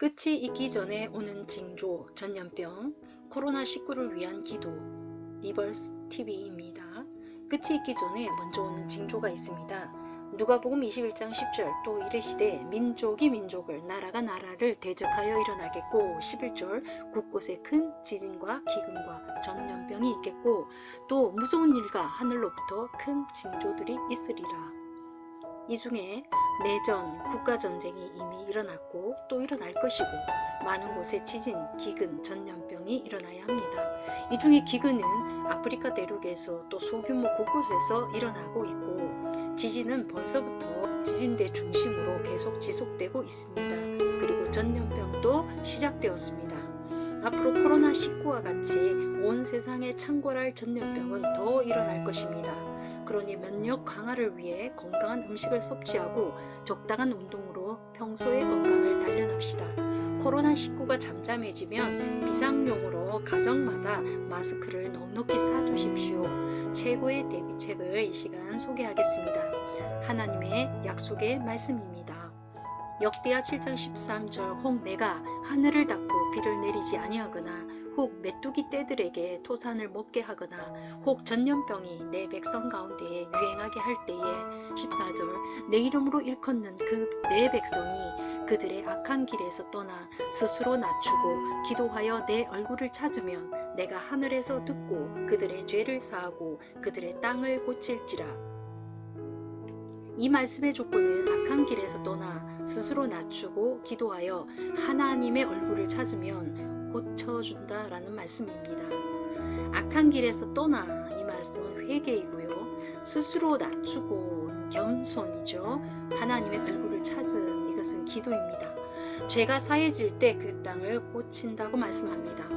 끝이 있기 전에 오는 징조, 전염병, 코로나19를 위한 기도, 리버스 TV입니다. 끝이 있기 전에 먼저 오는 징조가 있습니다. 누가복음 21장 10절 또 이르시되 민족이 민족을 나라가 나라를 대적하여 일어나겠고 11절 곳곳에 큰 지진과 기근과 전염병이 있겠고 또 무서운 일과 하늘로부터 큰 징조들이 있으리라. 이 중에 내전, 국가전쟁이 이미 일어났고 또 일어날 것이고 많은 곳에 지진, 기근, 전염병이 일어나야 합니다. 이 중에 기근은 아프리카 대륙에서 또 소규모 곳곳에서 일어나고 있고 지진은 벌써부터 지진대 중심으로 계속 지속되고 있습니다. 그리고 전염병도 시작되었습니다. 앞으로 코로나19와 같이 온 세상에 창궐할 전염병은 더 일어날 것입니다. 그러니 면역 강화를 위해 건강한 음식을 섭취하고 적당한 운동으로 평소의 건강을 단련합시다. 코로나19가 잠잠해지면 비상용으로 가정마다 마스크를 넉넉히 사두십시오. 최고의 대비책을 이 시간 소개하겠습니다. 하나님의 약속의 말씀입니다. 역대하 7장 13절 혹 내가 하늘을 닫고 비를 내리지 아니하거나 혹 메뚜기 떼들에게 토산을 먹게 하거나 혹 전염병이 내 백성 가운데에 유행하게 할 때에 14절 내 이름으로 일컫는 그 내 백성이 그들의 악한 길에서 떠나 스스로 낮추고 기도하여 내 얼굴을 찾으면 내가 하늘에서 듣고 그들의 죄를 사하고 그들의 땅을 고칠지라. 이 말씀의 조건은 악한 길에서 떠나 스스로 낮추고 기도하여 하나님의 얼굴을 찾으면 고쳐준다라는 말씀입니다. 악한 길에서 떠나 이 말씀은 회개이고요. 스스로 낮추고 겸손이죠. 하나님의 얼굴을 찾은 이것은 기도입니다. 죄가 사해질 때 그 땅을 고친다고 말씀합니다.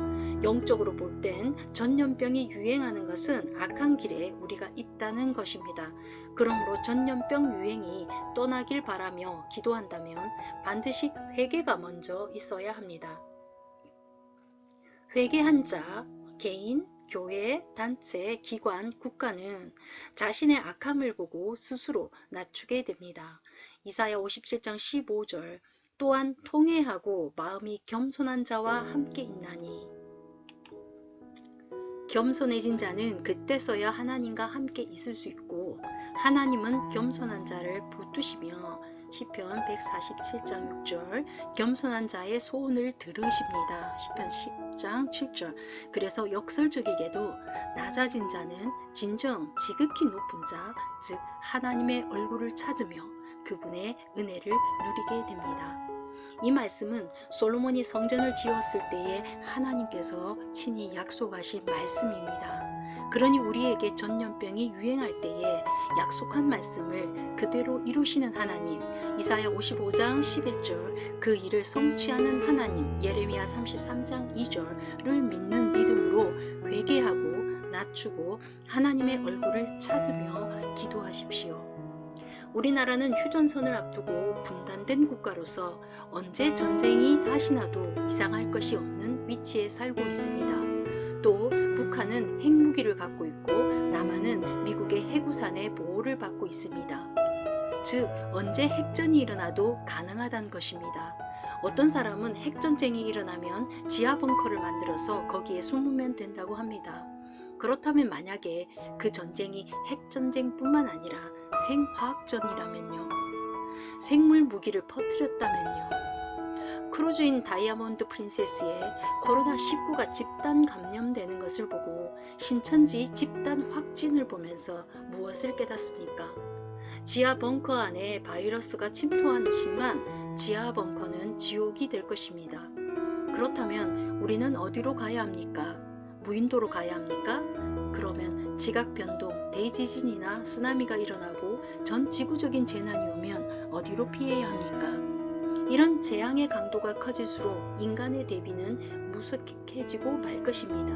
영적으로 볼 땐 전염병이 유행하는 것은 악한 길에 우리가 있다는 것입니다. 그러므로 전염병 유행이 떠나길 바라며 기도한다면 반드시 회개가 먼저 있어야 합니다. 회개한 자, 개인, 교회, 단체, 기관, 국가는 자신의 악함을 보고 스스로 낮추게 됩니다. 이사야 57장 15절 또한 통회하고 마음이 겸손한 자와 함께 있나니 겸손해진 자는 그때서야 하나님과 함께 있을 수 있고 하나님은 겸손한 자를 붙드시며 시편 147장 6절 겸손한 자의 소원을 들으십니다. 시편 10장 7절 그래서 역설적이게도 낮아진 자는 진정 지극히 높은 자, 즉 하나님의 얼굴을 찾으며 그분의 은혜를 누리게 됩니다. 이 말씀은 솔로몬이 성전을 지었을 때에 하나님께서 친히 약속하신 말씀입니다. 그러니 우리에게 전염병이 유행할 때에 약속한 말씀을 그대로 이루시는 하나님, 이사야 55장 11절 그 일을 성취하는 하나님, 예레미야 33장 2절을 믿는 믿음으로 회개하고 낮추고 하나님의 얼굴을 찾으며 기도하십시오. 우리나라는 휴전선을 앞두고 분단된 국가로서 언제 전쟁이 다시 나도 이상할 것이 없는 위치에 살고 있습니다. 또 북한은 핵무기를 갖고 있고 남한은 미국의 해구산의 보호를 받고 있습니다. 즉 언제 핵전이 일어나도 가능하다는 것입니다. 어떤 사람은 핵전쟁이 일어나면 지하 벙커를 만들어서 거기에 숨으면 된다고 합니다. 그렇다면 만약에 그 전쟁이 핵전쟁뿐만 아니라 생화학전이라면요. 생물 무기를 퍼뜨렸다면요. 크루즈인 다이아몬드 프린세스의 코로나19가 집단 감염되는 것을 보고 신천지 집단 확진을 보면서 무엇을 깨닫습니까? 지하 벙커 안에 바이러스가 침투하는 순간 지하 벙커는 지옥이 될 것입니다. 그렇다면 우리는 어디로 가야 합니까? 무인도로 가야 합니까? 그러면 지각변동, 대지진이나 쓰나미가 일어나고 전 지구적인 재난이 오면 어디로 피해야 합니까? 이런 재앙의 강도가 커질수록 인간의 대비는 무색해지고 말 것입니다.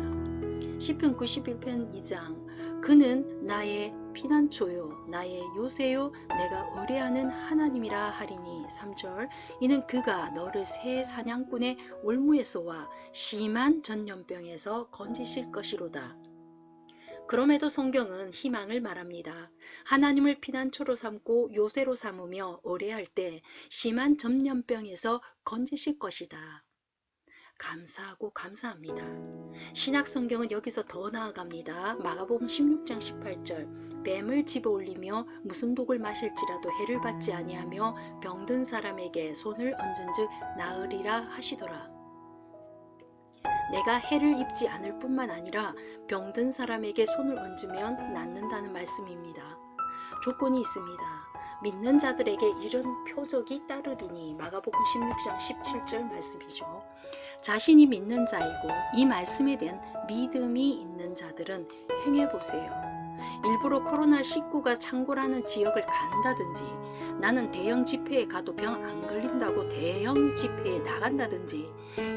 시편 91편 2장 그는 나의 피난처요 나의 요새요 내가 의뢰하는 하나님이라 하리니 3절 이는 그가 너를 새 사냥꾼의 올무에서와 심한 전염병에서 건지실 것이로다. 그럼에도 성경은 희망을 말합니다. 하나님을 피난처로 삼고 요새로 삼으며 의뢰할 때 심한 전염병에서 건지실 것이다. 감사하고 감사합니다. 신약 성경은 여기서 더 나아갑니다. 마가복음 16장 18절 뱀을 집어올리며 무슨 독을 마실지라도 해를 받지 아니하며 병든 사람에게 손을 얹은즉 나으리라 하시더라. 내가 해를 입지 않을 뿐만 아니라 병든 사람에게 손을 얹으면 낫는다는 말씀입니다. 조건이 있습니다. 믿는 자들에게 이런 표적이 따르리니 마가복음 16장 17절 말씀이죠. 자신이 믿는 자이고 이 말씀에 대한 믿음이 있는 자들은 행해보세요. 일부러 코로나19가 창궐하는 지역을 간다든지 나는 대형 집회에 가도 병 안 걸린다고 대형 집회에 나간다든지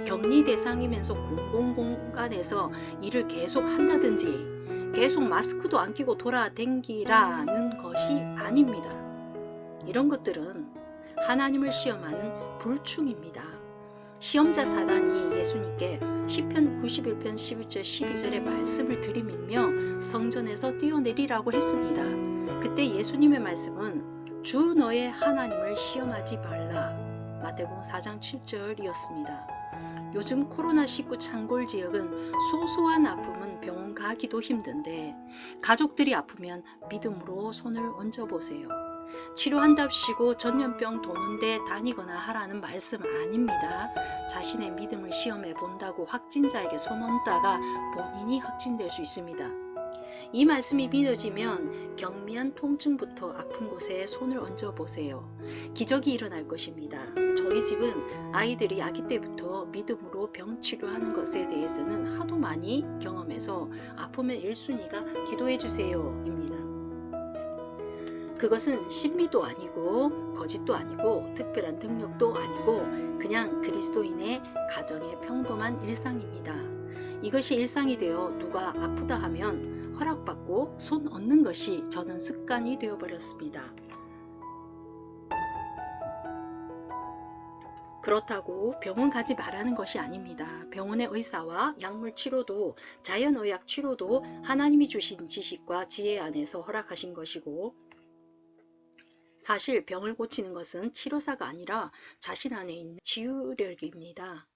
격리 대상이면서 공공공간에서 일을 계속 한다든지 계속 마스크도 안 끼고 돌아댕기라는 것이 아닙니다. 이런 것들은 하나님을 시험하는 불충입니다. 시험자 사단이 예수님께 시편 91편 11절 12절의 말씀을 들이밀며 성전에서 뛰어내리라고 했습니다. 그때 예수님의 말씀은 주 너의 하나님을 시험하지 말라. 마태복음 4장 7절이었습니다. 요즘 코로나19 창궐 지역은 소소한 아픔은 병원 가기도 힘든데 가족들이 아프면 믿음으로 손을 얹어보세요. 치료한답시고 전염병 도는데 다니거나 하라는 말씀 아닙니다. 자신의 믿음을 시험해 본다고 확진자에게 손 얹다가 본인이 확진될 수 있습니다. 이 말씀이 믿어지면 경미한 통증부터 아픈 곳에 손을 얹어보세요. 기적이 일어날 것입니다. 저희 집은 아이들이 아기 때부터 믿음으로 병 치료하는 것에 대해서는 하도 많이 경험해서 아프면 1순위가 기도해주세요 입니다. 그것은 신비도 아니고 거짓도 아니고 특별한 능력도 아니고 그냥 그리스도인의 가정의 평범한 일상입니다. 이것이 일상이 되어 누가 아프다 하면 허락받고 손 얹는 것이 저는 습관이 되어버렸습니다. 그렇다고 병원 가지 말라는 것이 아닙니다. 병원의 의사와 약물 치료도 자연의학 치료도 하나님이 주신 지식과 지혜 안에서 허락하신 것이고 사실 병을 고치는 것은 치료사가 아니라 자신 안에 있는 치유력입니다.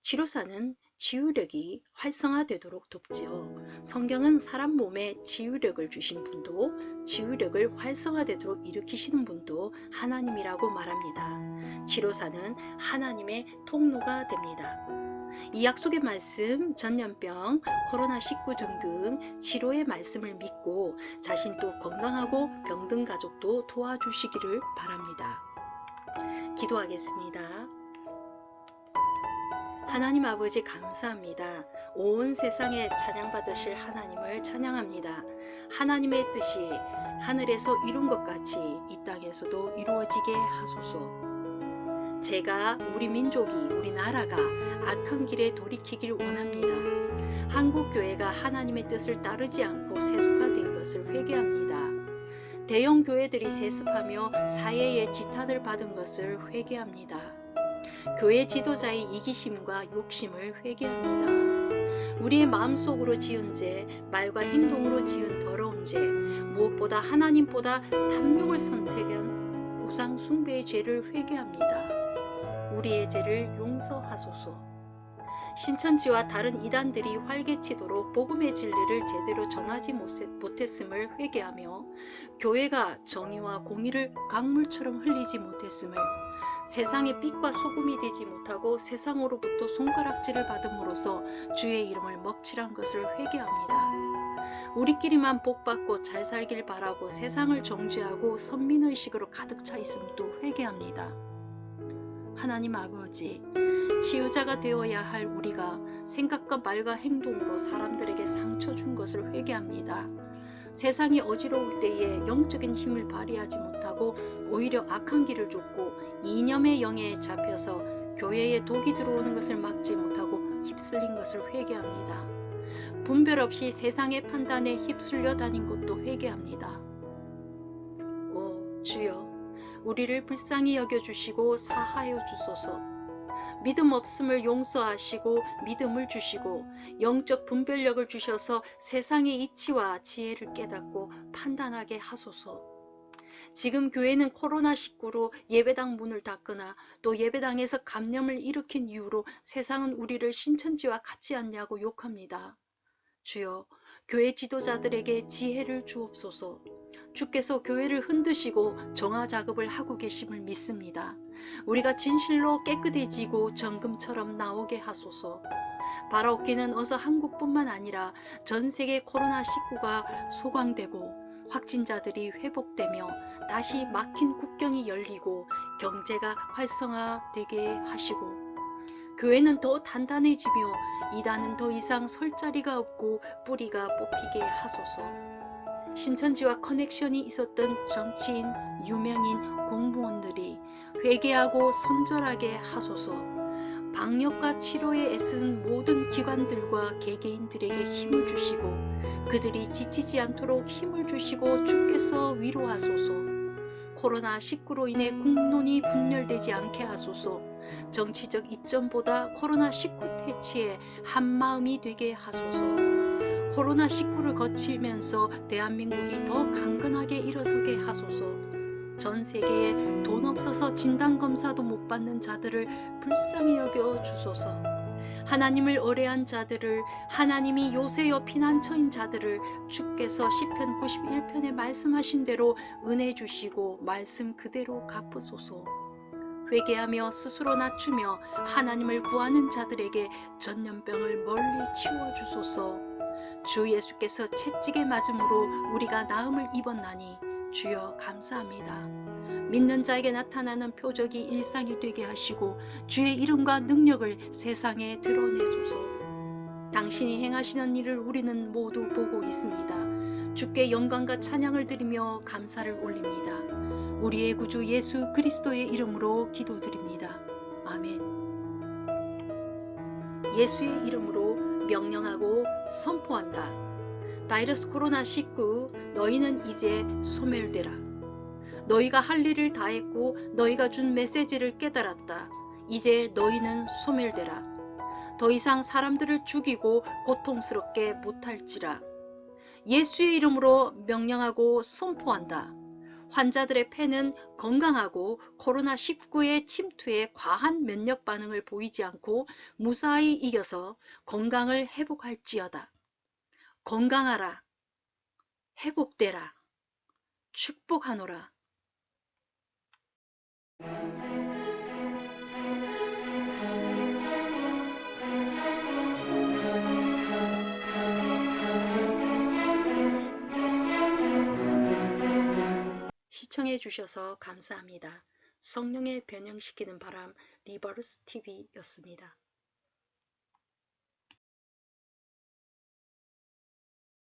치료사는 치유력이 활성화되도록 돕지요. 성경은 사람 몸에 치유력을 주신 분도 치유력을 활성화되도록 일으키시는 분도 하나님이라고 말합니다. 치료사는 하나님의 통로가 됩니다. 이 약속의 말씀, 전염병, 코로나19 등등 치료의 말씀을 믿고 자신도 건강하고 병든 가족도 도와주시기를 바랍니다. 기도하겠습니다. 하나님 아버지 감사합니다. 온 세상에 찬양받으실 하나님을 찬양합니다. 하나님의 뜻이 하늘에서 이룬 것 같이 이 땅에서도 이루어지게 하소서. 제가 우리 민족이 우리 나라가 악한 길에 돌이키길 원합니다. 한국교회가 하나님의 뜻을 따르지 않고 세속화된 것을 회개합니다. 대형 교회들이 세습하며 사회의 지탄을 받은 것을 회개합니다. 교회 지도자의 이기심과 욕심을 회개합니다. 우리의 마음속으로 지은 죄, 말과 행동으로 지은 더러운 죄, 무엇보다 하나님보다 탐욕을 선택한 우상 숭배의 죄를 회개합니다. 우리의 죄를 용서하소서. 신천지와 다른 이단들이 활개치도록 복음의 진리를 제대로 전하지 못했음을 회개하며 교회가 정의와 공의를 강물처럼 흘리지 못했음을 세상의 빛과 소금이 되지 못하고 세상으로부터 손가락질을 받음으로써 주의 이름을 먹칠한 것을 회개합니다. 우리끼리만 복받고 잘 살길 바라고 세상을 정죄하고 선민의식으로 가득 차 있음도 회개합니다. 하나님 아버지, 치유자가 되어야 할 우리가 생각과 말과 행동으로 사람들에게 상처 준 것을 회개합니다. 세상이 어지러울 때에 영적인 힘을 발휘하지 못하고 오히려 악한 길을 쫓고 이념의 영에 잡혀서 교회에 독이 들어오는 것을 막지 못하고 휩쓸린 것을 회개합니다. 분별 없이 세상의 판단에 휩쓸려 다닌 것도 회개합니다. 오 주여, 우리를 불쌍히 여겨주시고 사하여 주소서. 믿음 없음을 용서하시고 믿음을 주시고 영적 분별력을 주셔서 세상의 이치와 지혜를 깨닫고 판단하게 하소서. 지금 교회는 코로나19로 예배당 문을 닫거나 또 예배당에서 감염을 일으킨 이유로 세상은 우리를 신천지와 같지 않냐고 욕합니다. 주여, 교회 지도자들에게 지혜를 주옵소서. 주께서 교회를 흔드시고 정화 작업을 하고 계심을 믿습니다. 우리가 진실로 깨끗해지고 정금처럼 나오게 하소서. 바라옵기는 어서 한국뿐만 아니라 전 세계 코로나19가 소강되고 확진자들이 회복되며 다시 막힌 국경이 열리고 경제가 활성화되게 하시고 교회는 더 단단해지며 이단은 더 이상 설 자리가 없고 뿌리가 뽑히게 하소서. 신천지와 커넥션이 있었던 정치인, 유명인, 공무원들이 회개하고 선절하게 하소서. 방역과 치료에 애쓰는 모든 기관들과 개개인들에게 힘을 주시고 그들이 지치지 않도록 힘을 주시고 주께서 위로하소서. 코로나19로 인해 국론이 분열되지 않게 하소서. 정치적 이점보다 코로나19 퇴치에 한마음이 되게 하소서. 코로나19를 거치면서 대한민국이 더 강건하게 일어서게 하소서. 전 세계에 돈 없어서 진단검사도 못 받는 자들을 불쌍히 여겨 주소서. 하나님을 의뢰한 자들을, 하나님이 요새여 피난처인 자들을 주께서 시편 91편에 말씀하신 대로 은혜 주시고 말씀 그대로 갚으소서. 회개하며 스스로 낮추며 하나님을 구하는 자들에게 전염병을 멀리 치워주소서. 주 예수께서 채찍에 맞음으로 우리가 나음을 입었나니 주여 감사합니다. 믿는 자에게 나타나는 표적이 일상이 되게 하시고 주의 이름과 능력을 세상에 드러내소서. 당신이 행하시는 일을 우리는 모두 보고 있습니다. 주께 영광과 찬양을 드리며 감사를 올립니다. 우리의 구주 예수 그리스도의 이름으로 기도드립니다. 아멘. 예수의 이름으로 명령하고 선포한다. 바이러스 코로나19 너희는 이제 소멸되라. 너희가 할 일을 다했고 너희가 준 메시지를 깨달았다. 이제 너희는 소멸되라. 더 이상 사람들을 죽이고 고통스럽게 못할지라. 예수의 이름으로 명령하고 선포한다. 환자들의 폐는 건강하고 코로나19의 침투에 과한 면역 반응을 보이지 않고 무사히 이겨서 건강을 회복할지어다. 건강하라. 회복되라. 축복하노라. 시청해 주셔서 감사합니다. 성령의 변형시키는 바람 리버스 TV였습니다.